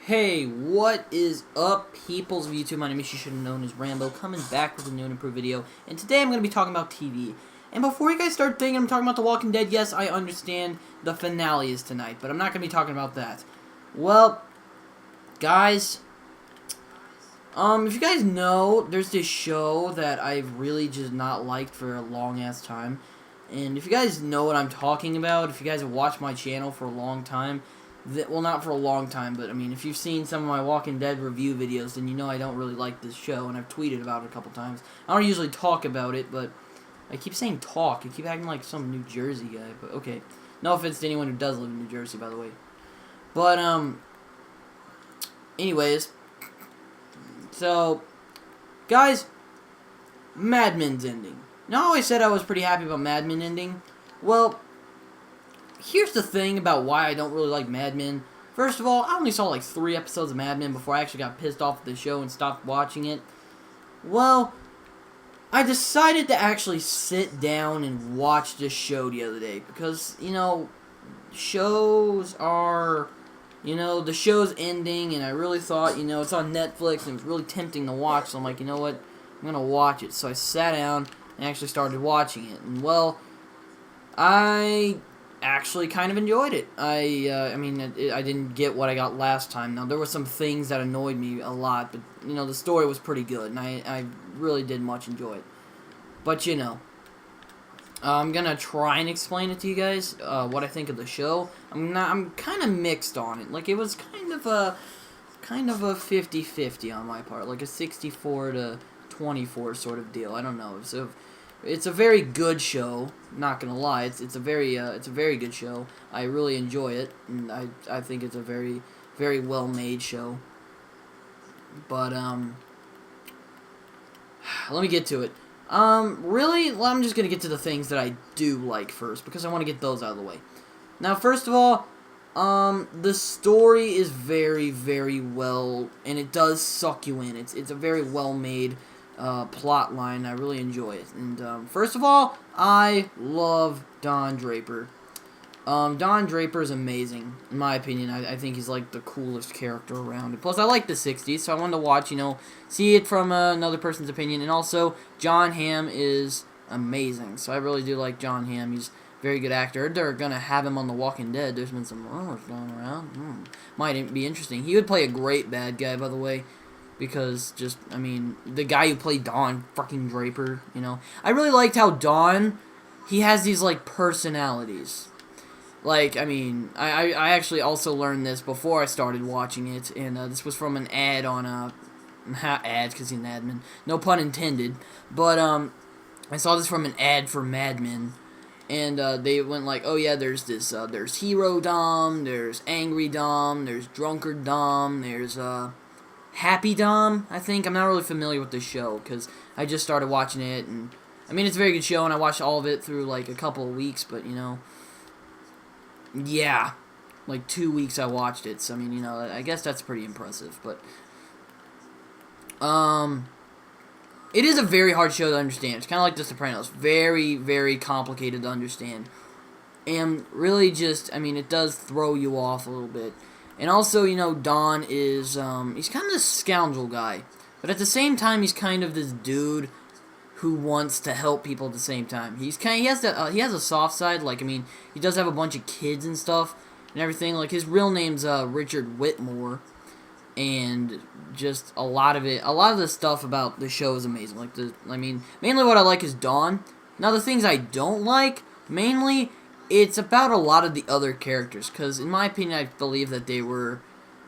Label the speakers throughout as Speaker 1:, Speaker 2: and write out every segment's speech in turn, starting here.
Speaker 1: Hey, what is up, peoples of YouTube? My name is, you should have known as Rambo, coming back with a new and improved video. And today I'm going to be talking about TV. And before you guys start thinking I'm talking about The Walking Dead, yes, I understand the finale is tonight, but I'm not going to be talking about that. Well, guys, if you guys know, there's this show that I've really just not liked for a long-ass time. And if you guys know what I'm talking about, if you guys have watched my channel for a long time, well, not for a long time, but I mean, if you've seen some of my Walking Dead review videos, then you know I don't really like this show, and I've tweeted about it a couple times. I don't usually talk about it, but I keep saying talk. I keep acting like some New Jersey guy, but okay. No offense to anyone who does live in New Jersey, by the way. But, anyways, so, guys, Mad Men's ending. Now, I always said I was pretty happy about Mad Men ending. Well, here's the thing about why I don't really like Mad Men. First of all, I only saw like 3 episodes of Mad Men before I actually got pissed off at the show and stopped watching it. Well, I decided to actually sit down and watch this show the other day because, you know, shows are, you know, the show's ending and I really thought, you know, it's on Netflix and it was really tempting to watch, so I'm like, you know what, I'm going to watch it. So I sat down and actually started watching it. And, well, I actually kind of enjoyed it. I mean, I didn't get what I got last time. Now, there were some things that annoyed me a lot, but, you know, the story was pretty good, and I really did much enjoy it. But, you know, I'm gonna try and explain it to you guys, what I think of the show. I'm kind of mixed on it. Like, it was kind of a 50-50 on my part, like a 64 to 24 sort of deal. I don't know. So it's a very good show. Not gonna lie, it's a very good show. I really enjoy it, and I think it's a very well made show. But let me get to it. Really, well, I'm just gonna get to the things that I do like first because I want to get those out of the way. Now, first of all, the story is very well, and it does suck you in. It's a very well made plot line. I really enjoy it. And first of all, I love Don Draper. Don Draper is amazing, in my opinion. I think he's like the coolest character around. And plus, I like the 60s, so I wanted to watch, you know, see it from another person's opinion. And also, John Hamm is amazing, so I really do like John Hamm. He's a very good actor. They're gonna have him on The Walking Dead. There's been some rumors going around. Might be interesting. He would play a great bad guy, by the way. Because, just, I mean, the guy who played Don fucking Draper, you know. I really liked how Don, he has these, like, personalities. Like, I mean, I actually also learned this before I started watching it, and this was from an ad on, not ads, because he's an admin, no pun intended, but, I saw this from an ad for Mad Men, and, they went like, oh yeah, there's this, there's Hero Dom, there's Angry Dom, there's Drunkard Dom, there's, Happy Dom, I think. I'm not really familiar with this show, because I just started watching it, and, I mean, it's a very good show, and I watched all of it through, like, a couple of weeks, but, you know, yeah, like 2 weeks I watched it, so, I mean, you know, I guess that's pretty impressive, but, it is a very hard show to understand. It's kind of like The Sopranos. Very complicated to understand, and really just, I mean, it does throw you off a little bit. And also, you know, Don is, he's kind of this scoundrel guy. But at the same time, he's kind of this dude who wants to help people at the same time. He has a soft side. Like, I mean, he does have a bunch of kids and stuff and everything. Like, his real name's, Richard Whitmore. And just a lot of the stuff about the show is amazing. Like, I mean, mainly what I like is Don. Now, the things I don't like, mainly, it's about a lot of the other characters, because in my opinion, I believe that they were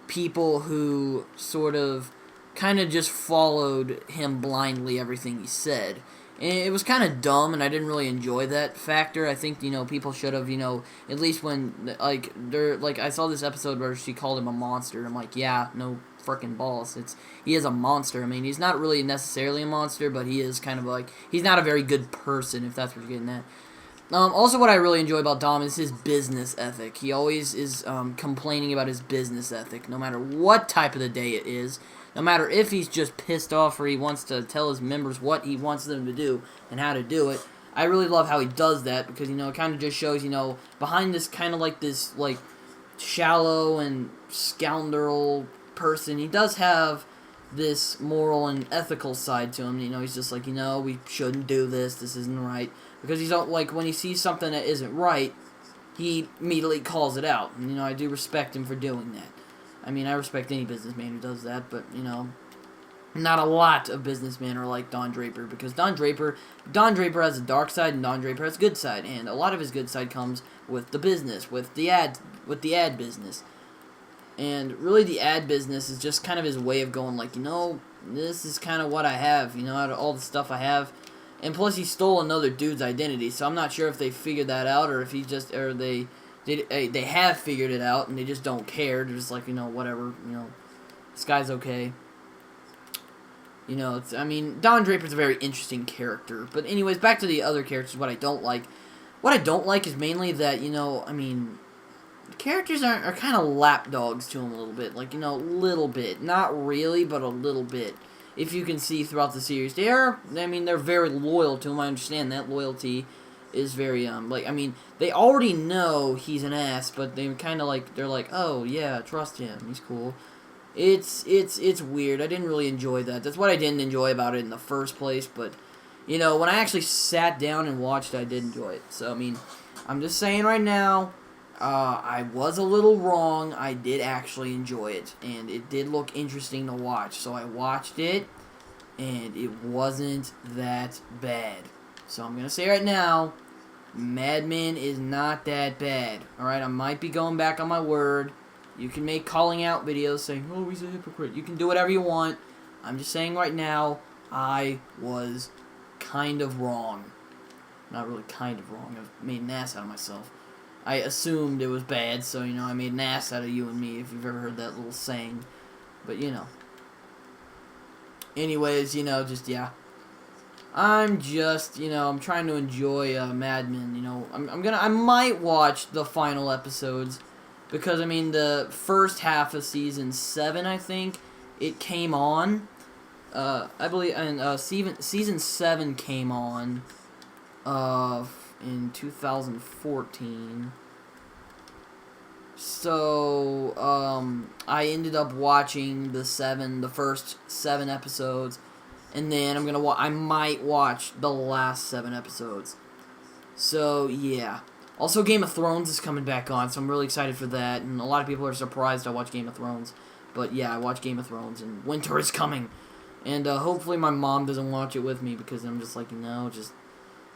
Speaker 1: people who sort of kind of just followed him blindly, everything he said. And it was kind of dumb, and I didn't really enjoy that factor. I think, you know, people should have, you know, at least when, like, I saw this episode where she called him a monster. I'm like, yeah, no frickin' balls. He is a monster. I mean, he's not really necessarily a monster, but he is kind of like, he's not a very good person, if that's what you're getting at. Also, what I really enjoy about Dom is his business ethic. He always is complaining about his business ethic, no matter what type of the day it is. No matter if he's just pissed off or he wants to tell his members what he wants them to do and how to do it. I really love how he does that because, you know, it kind of just shows, you know, behind this kind of like this, like, shallow and scoundrel person. He does have this moral and ethical side to him. You know, he's just like, you know, we shouldn't do this. This isn't right. Because he's not, like, when he sees something that isn't right, he immediately calls it out. And, you know, I do respect him for doing that. I mean, I respect any businessman who does that, but, you know, not a lot of businessmen are like Don Draper, because Don Draper has a dark side and Don Draper has a good side, and a lot of his good side comes with the business, with the ad business. And really the ad business is just kind of his way of going like, you know, this is kind of what I have, you know, out of all the stuff I have. And plus he stole another dude's identity, so I'm not sure if they figured that out or if he just, or they have figured it out and they just don't care. They're just like, you know, whatever, you know, this guy's okay. You know, I mean, Don Draper's a very interesting character. But anyways, back to the other characters, what I don't like. What I don't like is mainly that, you know, I mean, the characters are kind of lapdogs to him a little bit. Like, you know, a little bit. Not really, but a little bit. If you can see throughout the series. They're very loyal to him. I understand that loyalty is very, like, I mean, they already know he's an ass, but they kind of like, they're like, oh, yeah, trust him. He's cool. It's weird. I didn't really enjoy that. That's what I didn't enjoy about it in the first place. But, you know, when I actually sat down and watched it, I did enjoy it. So, I mean, I'm just saying right now, I was a little wrong. I did actually enjoy it. And it did look interesting to watch. So I watched it, and it wasn't that bad. So I'm going to say right now, Mad Men is not that bad. Alright, I might be going back on my word. You can make calling out videos saying, oh, he's a hypocrite. You can do whatever you want. I'm just saying right now, I was kind of wrong. Not really kind of wrong. I've made an ass out of myself. I assumed it was bad, so, you know, I made an ass out of you and me, if you've ever heard that little saying. But, you know. Anyways, you know, just, yeah. I'm just, you know, I'm trying to enjoy Mad Men, you know. I might watch the final episodes. Because, I mean, the first half of Season 7, I think, it came on. I believe, and Season 7 came on in 2014. So, I ended up watching the first 7 episodes. And then I might watch the last 7 episodes. So, yeah. Also, Game of Thrones is coming back on, so I'm really excited for that. And a lot of people are surprised I watch Game of Thrones. But yeah, I watch Game of Thrones, and winter is coming. And hopefully my mom doesn't watch it with me, because I'm just like, you know, just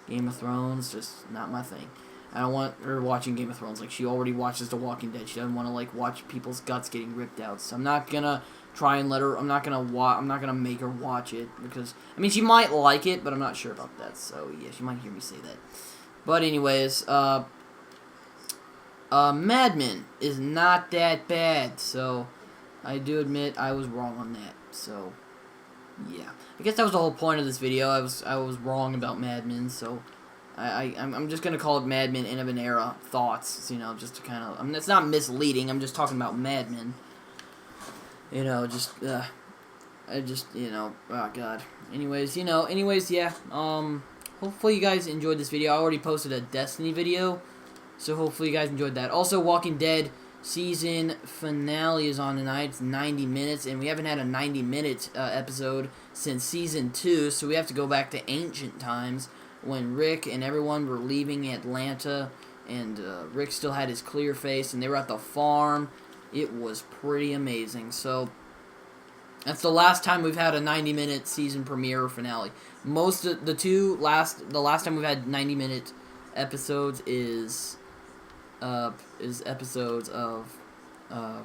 Speaker 1: Game of Thrones, just not my thing. I don't want her watching Game of Thrones. Like, she already watches The Walking Dead. She doesn't want to, like, watch people's guts getting ripped out. So I'm not gonna try and let her, I'm not gonna make her watch it, because, I mean, she might like it, but I'm not sure about that. So, yeah, she might hear me say that. But anyways, Mad Men is not that bad, so I do admit I was wrong on that. So, yeah. I guess that was the whole point of this video. I was wrong about Mad Men, so I'm just gonna call it Mad Men End of an Era Thoughts, you know, just to kind of, I mean, it's not misleading. I'm just talking about Mad Men. You know, you know, oh god. Anyways, yeah. Hopefully you guys enjoyed this video. I already posted a Destiny video, so hopefully you guys enjoyed that. Also, Walking Dead season finale is on tonight. It's 90 minutes, and we haven't had a 90-minute episode since season 2, so we have to go back to ancient times when Rick and everyone were leaving Atlanta, and Rick still had his clear face, and they were at the farm. It was pretty amazing. So that's the last time we've had a 90-minute season premiere or finale. Most of the last time we've had 90-minute episodes is episodes of nah,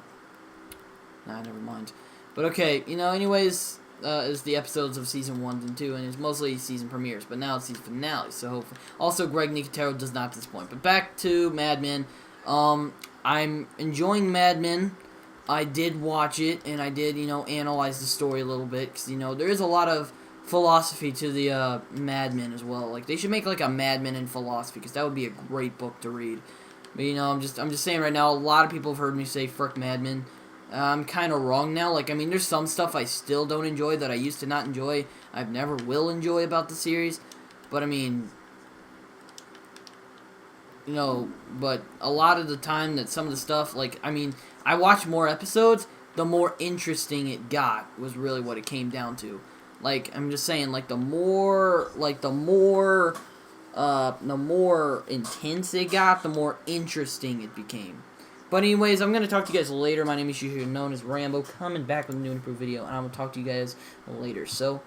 Speaker 1: never mind. But okay, you know, anyways, is the episodes of season 1 and 2, and it's mostly season premieres, but now it's season finale. So hopefully, also Greg Nicotero does not disappoint. But back to Mad Men. I'm enjoying Mad Men. I did watch it, and I did, you know, analyze the story a little bit, because, you know, there is a lot of philosophy to the Mad Men as well. Like, they should make, like, a Mad Men in philosophy, because that would be a great book to read. But, you know, I'm just saying right now, a lot of people have heard me say, frick Mad Men. I'm kind of wrong now. Like, I mean, there's some stuff I still don't enjoy that I used to not enjoy. I've never will enjoy about the series. But, I mean, you know, but a lot of the time that some of the stuff, like, I mean, I watch more episodes, the more interesting it got, was really what it came down to. Like, I'm just saying, like, the more intense it got, the more interesting it became. But anyways, I'm going to talk to you guys later. My name is usually known as Rambo, coming back with a new and improved video, and I'm going to talk to you guys later. So,